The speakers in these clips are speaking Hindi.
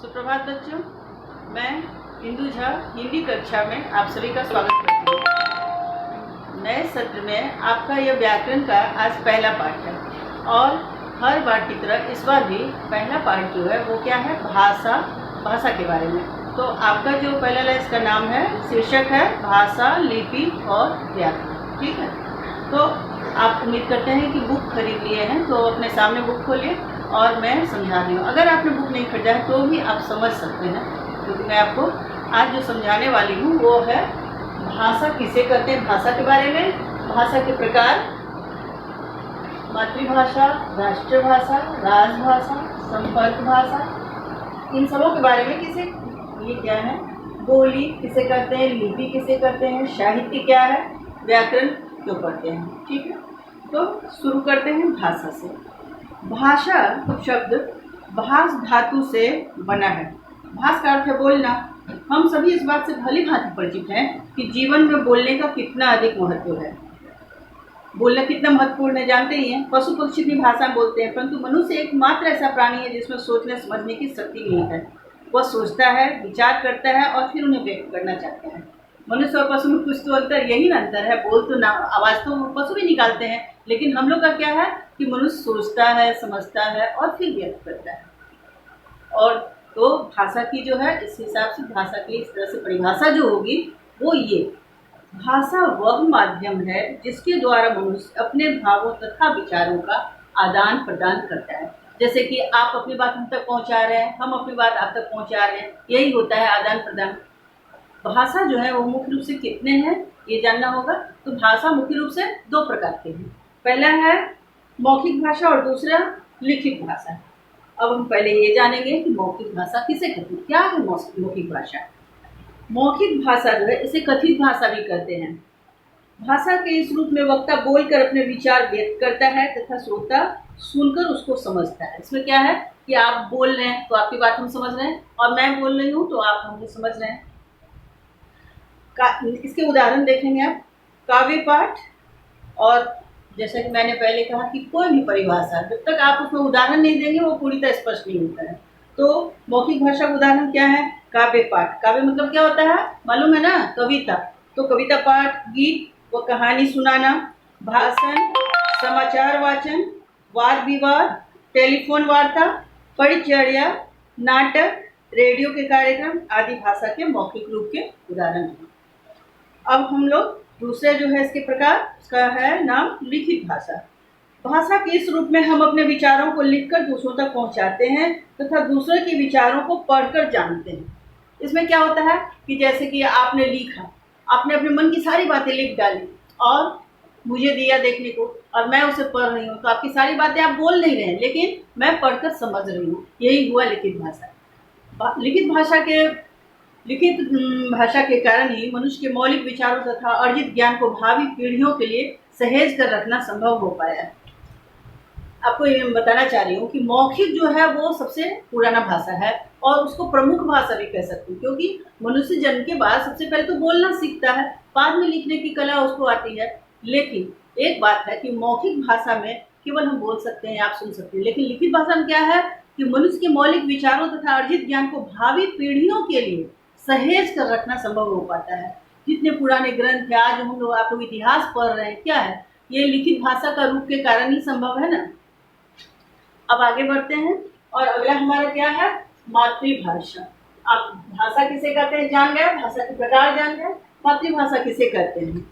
सुप्रभात बच्चों, मैं इंदु झा हिंदी कक्षा में आप सभी का स्वागत करती हूँ। नए सत्र में आपका यह व्याकरण का आज पहला पाठ है और हर बार की तरह इस बार भी पहला पाठ जो है वो क्या है, भाषा के बारे में। तो आपका जो पहला लेसन का नाम है, शीर्षक है भाषा, लिपि और व्याकरण। ठीक है, तो आप उम्मीद करते हैं कि बुक खरीद लिए हैं, तो अपने सामने बुक खोलिए और मैं समझा रही हूँ। अगर आपने बुक नहीं खरीदा है तो भी आप समझ सकते हैं, क्योंकि मैं आपको आज जो समझाने वाली हूँ वो है भाषा किसे कहते हैं, भाषा के बारे में, भाषा के प्रकार, मातृभाषा, राष्ट्रभाषा, राजभाषा, संपर्क भाषा, इन सबों के बारे में। किसे ये क्या है, बोली किसे कहते हैं, लिपि किसे कहते हैं, साहित्य क्या है, व्याकरण क्यों पढ़ते हैं। ठीक है, तो शुरू करते हैं भाषा से। भाषा शब्द भाष धातु से बना है। भाष का अर्थ है बोलना। हम सभी इस बात से भली भांति परिचित हैं कि जीवन में बोलने का कितना अधिक महत्व है। बोलना कितना महत्वपूर्ण है जानते ही हैं। पशु पक्षी भी भाषा बोलते हैं, परंतु मनुष्य एकमात्र ऐसा प्राणी है जिसमें सोचने समझने की शक्ति नहीं है। वह सोचता है, विचार करता है और फिर उन्हें व्यक्त करना चाहता है। मनुष्य और पशु में कुछ तो अंतर, यही अंतर है। बोल तो ना, आवाज़ तो पशु भी निकालते हैं, लेकिन हम लोग का क्या है कि मनुष्य सोचता है, समझता है और फिर व्यक्त करता है। और तो भाषा की जो है, इस हिसाब से भाषा की इस तरह से परिभाषा जो होगी वो ये, भाषा वह माध्यम है जिसके द्वारा मनुष्य अपने भावों तथा विचारों का आदान प्रदान करता है। जैसे कि आप अपनी बात हम तक पहुंचा रहे हैं, हम अपनी बात आप तक पहुंचा रहे हैं, यही होता है आदान प्रदान। भाषा जो है वो मुख्य रूप से कितने हैं ये जानना होगा। तो भाषा मुख्य रूप से दो प्रकार के हैं। पहला है मौखिक भाषा और दूसरा लिखित भाषा। अब हम पहले ये जानेंगे कि मौखिक भाषा किसे कहते हैं, क्या है मौखिक भाषा। मौखिक भाषा जो है इसे कथित भाषा भी कहते हैं। भाषा के इस रूप में वक्ता बोलकर अपने विचार व्यक्त करता है तथा श्रोता सुनकर उसको समझता है। इसमें क्या है कि आप बोल रहे हैं तो आपकी बात हम समझ रहे हैं और मैं बोल रही हूँ तो आप हमको समझ रहे हैं। इसके उदाहरण देखेंगे आप, काव्य पाठ और जैसा कि मैंने पहले कहा कि कोई भी परिभाषा जब तक आप उसमें उदाहरण नहीं देंगे वो पूरी तरह स्पष्ट नहीं होता है। तो मौखिक भाषा का उदाहरण क्या है, काव्य पाठ। काव्य मतलब क्या होता है मालूम है ना, कविता। तो कविता पाठ, गीत व कहानी सुनाना, भाषण, समाचार वाचन, वाद विवाद, टेलीफोन वार्ता, परिचर्या, नाटक, रेडियो के कार्यक्रम आदि भाषा के मौखिक रूप के उदाहरण हैं। अब हम लोग दूसरे जो है इसके प्रकार, उसका है नाम लिखित भाषा। भाषा के इस रूप में हम अपने विचारों को लिखकर दूसरों तक पहुंचाते हैं तथा दूसरों के विचारों को पढ़कर जानते हैं। इसमें क्या होता है कि जैसे कि आपने लिखा, आपने अपने मन की सारी बातें लिख डाली और मुझे दिया देखने को और मैं उसे पढ़ रही हूँ, तो आपकी सारी बातें आप बोल नहीं रहे हैं, लेकिन मैं पढ़कर समझ रही हूँ। यही हुआ लिखित भाषा। लिखित भाषा के कारण ही मनुष्य के मौलिक विचारों तथा अर्जित ज्ञान को भावी पीढ़ियों के लिए सहेज कर रखना संभव हो पाया है। आपको ये मैं बताना चाह रही हूँ कि मौखिक जो है वो सबसे पुराना भाषा है और उसको प्रमुख भाषा भी कह सकती हूँ, क्योंकि मनुष्य जन्म के बाद सबसे पहले तो बोलना सीखता है, बाद में लिखने की कला उसको आती है। लेकिन एक बात है कि मौखिक भाषा में केवल हम बोल सकते हैं, आप सुन सकते हैं, लेकिन लिखित भाषा में क्या है कि मनुष्य के मौलिक विचारों तथा अर्जित ज्ञान को भावी पीढ़ियों के लिए सहेज कर रखना संभव हो पाता है। जितने पुराने ग्रंथ है, आज हम लोग आप लोग इतिहास पढ़ रहे हैं, क्या है ये लिखित भाषा का रूप के कारण ही संभव है ना। अब आगे बढ़ते हैं और अगला हमारा क्या है, मातृभाषा। आप भाषा किसे कहते हैं जान गए, भाषा के प्रकार जान गए। मातृभाषा किसे कहते हैं,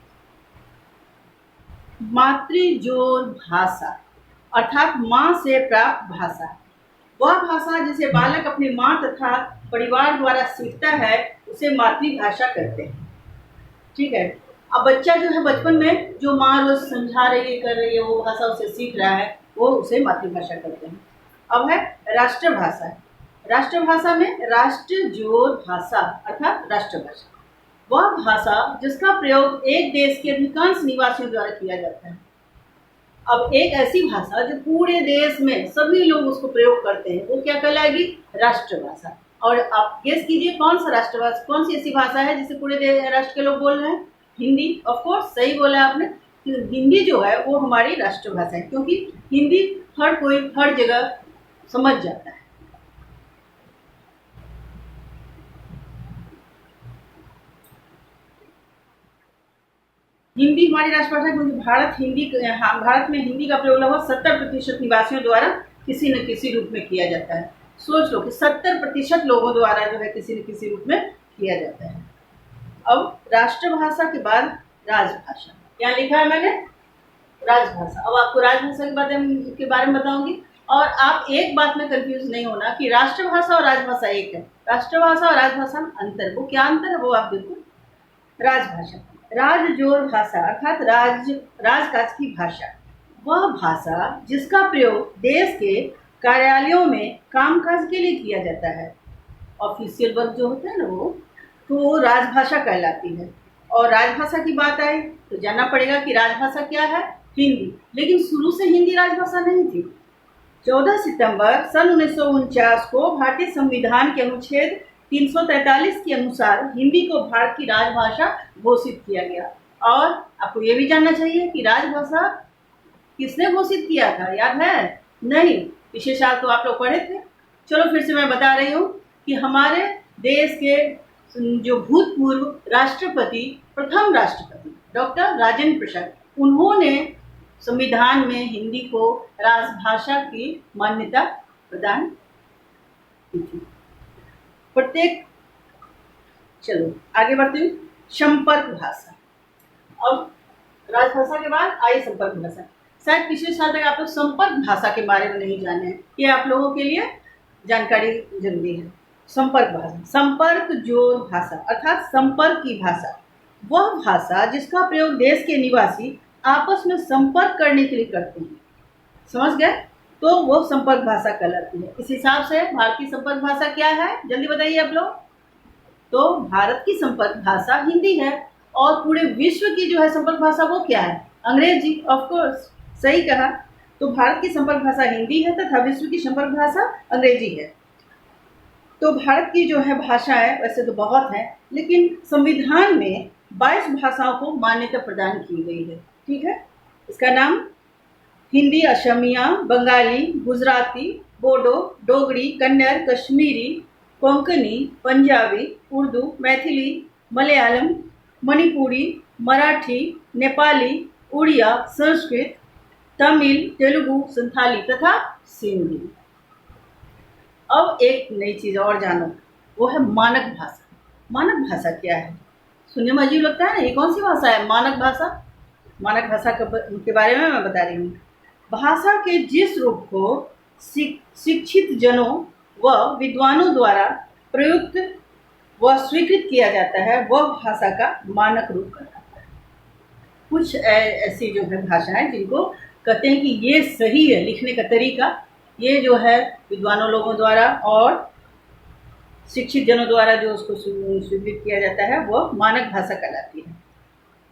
मातृजोर भाषा अर्थात माँ से प्राप्त भाषा, वह भाषा जिसे बालक अपनी माँ तथा परिवार द्वारा सीखता है उसे मातृभाषा कहते हैं। ठीक है, अब बच्चा जो है बचपन में जो माँ रोज समझा रही है, कर रही है, वो भाषा उसे सीख रहा है, वो उसे मातृभाषा कहते हैं। अब है राष्ट्रभाषा। राष्ट्रभाषा में राष्ट्रजोर भाषा अर्थात राष्ट्रभाषा, वह भाषा जिसका प्रयोग एक देश के अधिकांश निवासियों द्वारा किया जाता है। अब एक ऐसी भाषा जो पूरे देश में सभी लोग उसको प्रयोग करते हैं, वो क्या कहलाएगी, राष्ट्रभाषा। और आप गेस कीजिए कौन सा राष्ट्रभाषा, कौन सी ऐसी भाषा है जिसे पूरे राष्ट्र के लोग बोल रहे हैं, हिंदी। ऑफ कोर्स सही बोला आपने, हिंदी जो है वो हमारी राष्ट्रभाषा है, क्योंकि हिंदी हर कोई हर जगह समझ जाता है। हिंदी हमारी राष्ट्रभाषा क्योंकि भारत में हिंदी का प्रयोग लगभग 70% निवासियों द्वारा किसी न किसी रूप में किया जाता है। सोच लो कि 70% लोगों द्वारा जो है किसी न किसी रूप में किया जाता है। अब राष्ट्रभाषा के बाद राजभाषा, यहाँ लिखा है मैंने राजभाषा। अब आपको राजभाषा के बारे में बताऊंगी, और आप एक बात में कंफ्यूज नहीं होना कि राष्ट्रभाषा और राजभाषा एक है। राष्ट्रभाषा और राजभाषा में अंतर, वो क्या अंतर है वो आप देखो। राजभाषा, राजजोर भाषा अर्थात राजकाज की भाषा, वह भाषा जिसका प्रयोग देश के कार्यालयों में कामकाज के लिए किया जाता है। ऑफिशियल वर्क जो होता है ना वो, तो राजभाषा कहलाती है। और राजभाषा की बात आए तो जानना पड़ेगा कि राजभाषा क्या है, हिंदी। लेकिन शुरू से हिंदी राजभाषा नहीं थी। 14 सितंबर सन 1949 को भारतीय संविधान के अनुच्छेद 343 के अनुसार हिंदी को भारत की राजभाषा घोषित किया गया। और आपको ये भी जानना चाहिए कि राजभाषा किसने घोषित किया था, याद है? नहीं, पिछले साल तो आप लोग पढ़े थे। चलो फिर से मैं बता रही हूँ कि हमारे देश के जो भूतपूर्व राष्ट्रपति, प्रथम राष्ट्रपति डॉक्टर राजेंद्र प्रसाद, उन्होंने संविधान में हिंदी को राजभाषा की मान्यता प्रदान की थी। प्रत्येक, चलो आगे बढ़ते हुए संपर्क भाषा। अब राजभाषा के बाद आई संपर्क भाषा। शायद पिछले साल तक आप लोग संपर्क भाषा के बारे में नहीं जाने हैं, ये आप लोगों के लिए जानकारी जरूरी है। संपर्क भाषा, संपर्क जोर भाषा अर्थात संपर्क की भाषा, वह भाषा जिसका प्रयोग देश के निवासी आपस में संपर्क करने के लिए करते हैं। समझ गए? तो वो संपर्क भाषा कहलाती है। इस हिसाब से भारत की संपर्क भाषा क्या है, जल्दी बताइए आप लोग। तो भारत की संपर्क भाषा हिंदी है, और पूरे विश्व की जो है संपर्क भाषा वो क्या है, अंग्रेजी। ऑफ कोर्स सही कहा। तो भारत की संपर्क भाषा हिंदी है तथा विश्व की संपर्क भाषा अंग्रेजी है। तो भारत की जो है भाषा है वैसे तो बहुत है, लेकिन संविधान में 22 भाषाओं को मान्यता प्रदान की गई है। ठीक है, इसका नाम हिंदी, असमिया, बंगाली, गुजराती, बोडो, डोगरी, कन्नड़, कश्मीरी, कोंकणी, पंजाबी, उर्दू, मैथिली, मलयालम, मणिपुरी, मराठी, नेपाली, उड़िया, संस्कृत, तमिल, तेलुगु, संथाली तथा सिंधी। अब एक नई चीज़ और जानो, वो है मानक भाषा। मानक भाषा क्या है? सुनने में अजीब लगता है ना, ये कौन सी भाषा है मानक भाषा? मानक भाषा के बारे में मैं बता रही हूँ। भाषा के जिस रूप को शिक्षित जनों व विद्वानों द्वारा प्रयुक्त व स्वीकृत किया जाता है, वह भाषा का मानक रूप कहलाता है। कुछ ऐसी जो है भाषाएं जिनको कहते हैं कि ये सही है लिखने का तरीका, ये जो है विद्वानों लोगों द्वारा और शिक्षित जनों द्वारा जो उसको स्वीकृत किया जाता है, वह मानक भाषा कहलाती है।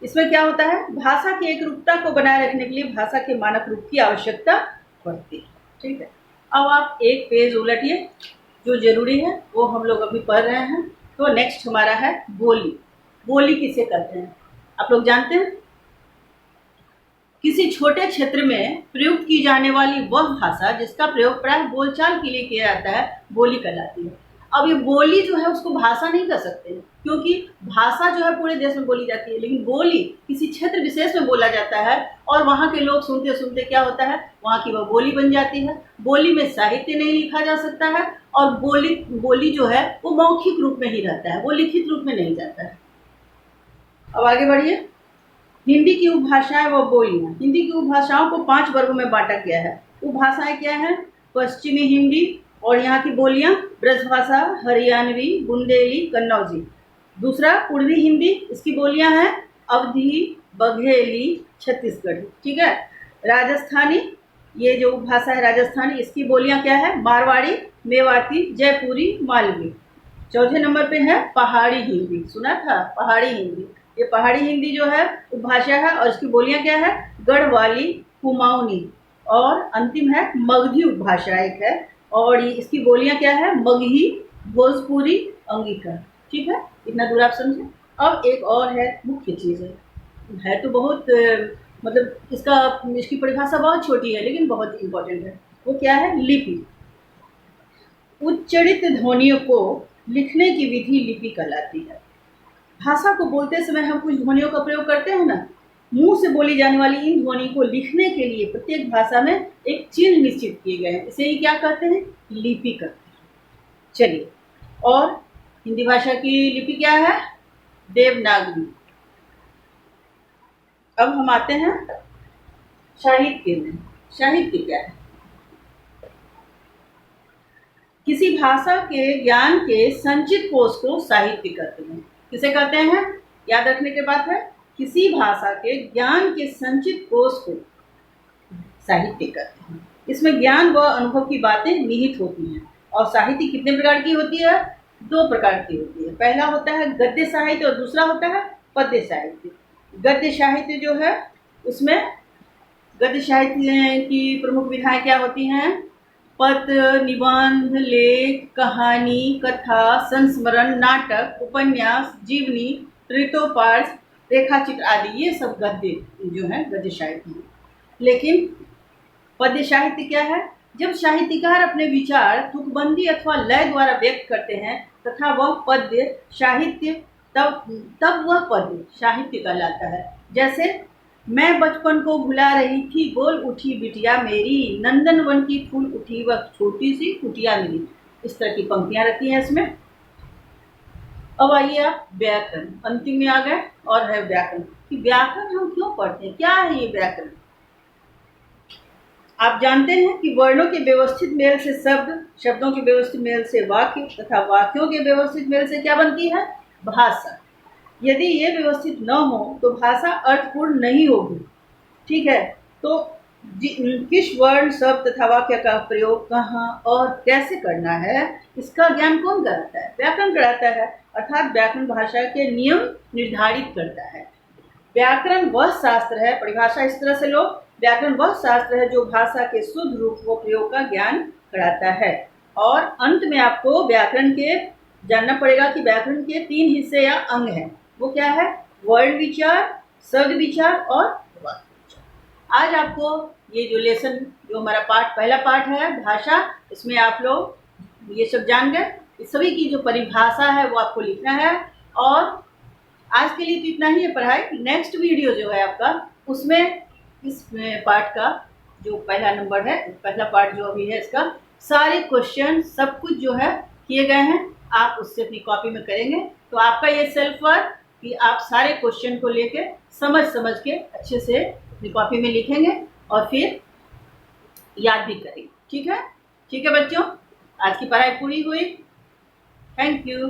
इसमें क्या होता है, भाषा की एक रूपता को बनाए रखने के लिए भाषा के मानक रूप की आवश्यकता पड़ती है। ठीक है, अब आप एक पेज उलटिए, जो जरूरी है वो हम लोग अभी पढ़ रहे हैं। तो नेक्स्ट हमारा है बोली। बोली किसे कहते हैं आप लोग जानते हैं? किसी छोटे क्षेत्र में प्रयुक्त की जाने वाली वह भाषा जिसका प्रयोग प्राय बोलचाल के लिए किया जाता है, बोली कहलाती है। अब ये बोली जो है उसको भाषा नहीं कह सकते, क्योंकि भाषा जो है पूरे देश में बोली जाती है, लेकिन बोली किसी क्षेत्र विशेष में बोला जाता है, और वहाँ के लोग सुनते सुनते क्या होता है, वहाँ की वह बोली बन जाती है। बोली में साहित्य नहीं लिखा जा सकता है, और बोली जो है वो मौखिक रूप में ही रहता है, वो लिखित रूप में नहीं जाता है। अब आगे बढ़िए। हिंदी की उपभाषाएं व बोलियां। हिंदी की उपभाषाओं को 5 वर्गों में बांटा गया है। उपभाषाएं क्या है? पश्चिमी हिंदी, और यहाँ की बोलियां ब्रजभाषा, हरियाणवी, बुंदेली, कन्नौजी। दूसरा पूर्वी हिंदी, इसकी बोलियां हैं अवधी, बघेली, छत्तीसगढ़ी। ठीक है। राजस्थानी, ये जो उपभाषा है राजस्थानी, इसकी बोलियां क्या है? मारवाड़ी, मेवाती, जयपुरी, मालवी। चौथे नंबर पे है पहाड़ी हिंदी। सुना था? पहाड़ी हिंदी। ये पहाड़ी हिंदी जो है उपभाषा है, और इसकी बोलियां क्या है? गढ़वाली, कुमाऊनी। और अंतिम है मगधी उपभाषा एक है, और इसकी बोलियां क्या है? मगही, भोजपुरी, अंगिका। ठीक है, इतना दूर आप समझे। अब एक और है, मुख्य चीज़ है तो बहुत मतलब इसकी परिभाषा बहुत छोटी है लेकिन बहुत इंपॉर्टेंट है। वो क्या है? लिपि। उच्चारित ध्वनियों को लिखने की विधि लिपि कहलाती है। भाषा को बोलते समय हम कुछ ध्वनियों का प्रयोग करते हैं ना, मुंह से बोली जाने वाली इन ध्वनि को लिखने के लिए प्रत्येक भाषा में एक चिन्ह निश्चित किए गए हैं। इसे ही क्या कहते हैं? लिपि कहते हैं। चलिए, और हिंदी भाषा की लिपि क्या है? देवनागरी। अब हम आते हैं साहित्य में। साहित्य क्या है? किसी भाषा के ज्ञान के संचित कोष को साहित्य कहते हैं। किसे कहते हैं? याद रखने की बात है, किसी भाषा के ज्ञान के संचित कोष को साहित्य कहते हैं। इसमें ज्ञान व अनुभव की बातें निहित होती हैं। और साहित्य कितने प्रकार की होती है? 2 प्रकार की होती है। पहला होता है गद्य साहित्य और दूसरा होता है पद्य साहित्य। गद्य साहित्य जो है, उसमें गद्य साहित्य की प्रमुख विधाएं क्या होती हैं? पत्र, निबंध, लेख, कहानी, कथा, संस्मरण, नाटक, उपन्यास, जीवनी, ऋतोपाठ, रेखाचित्र आदि, ये सब गद्य जो है गद्य साहित्य है। लेकिन पद्य साहित्य क्या है? जब साहित्यकार अपने विचार तुकबंदी अथवा लय द्वारा व्यक्त करते हैं तथा वह पद्य साहित्य, तब वह पद्य साहित्य कहलाता है। जैसे, मैं बचपन को भुला रही थी, बोल उठी बिटिया मेरी, नंदनवन की फूल उठी वह छोटी सी कुटिया मेरी। इस तरह की पंक्तियां रहती हैं इसमें। अब आइए आप व्याकरण, अंतिम में आ गए, और है व्याकरण। कि व्याकरण हम क्यों पढ़ते हैं? क्या है ये व्याकरण? आप जानते हैं कि वर्णों के व्यवस्थित मेल से शब्द, शब्दों के व्यवस्थित मेल से वाक्य तथा वाक्यों के व्यवस्थित मेल से क्या बनती है? भाषा। यदि ये व्यवस्थित न हो तो भाषा अर्थपूर्ण नहीं होगी। ठीक है, तो किस वर्ण, शब्द तथा वाक्य का प्रयोग कहाँ और कैसे करना है, इसका ज्ञान कौन कराता है? व्याकरण कराता है। अर्थात व्याकरण भाषा के नियम निर्धारित करता है। व्याकरण वह शास्त्र है, परिभाषा इस तरह से लो, व्याकरण वह शास्त्र है जो भाषा के शुद्ध रूप व प्रयोग का ज्ञान कराता है। और अंत में आपको व्याकरण के जानना पड़ेगा कि व्याकरण के 3 हिस्से या अंग हैं। वो क्या है? वर्ण विचार, शब्द विचार और वाक्य विचार। आज आपको ये जो लेसन, जो हमारा पहला पाठ है भाषा, इसमें आप लोग ये सब जान गए। इस सभी की जो परिभाषा है वो आपको लिखना है। और आज के लिए तो इतना ही है पढ़ाई। नेक्स्ट वीडियो जो है आपका, उसमें इस पार्ट का जो पहला नंबर है, पहला पार्ट जो अभी है, इसका सारे क्वेश्चन सब कुछ जो है किए गए हैं, आप उससे अपनी कॉपी में करेंगे। तो आपका ये सेल्फ वर्क कि आप सारे क्वेश्चन को लेके समझ के अच्छे से अपनी कॉपी में लिखेंगे और फिर याद भी करेंगे। ठीक है? ठीक है बच्चों, आज की पढ़ाई पूरी हुई। Thank you.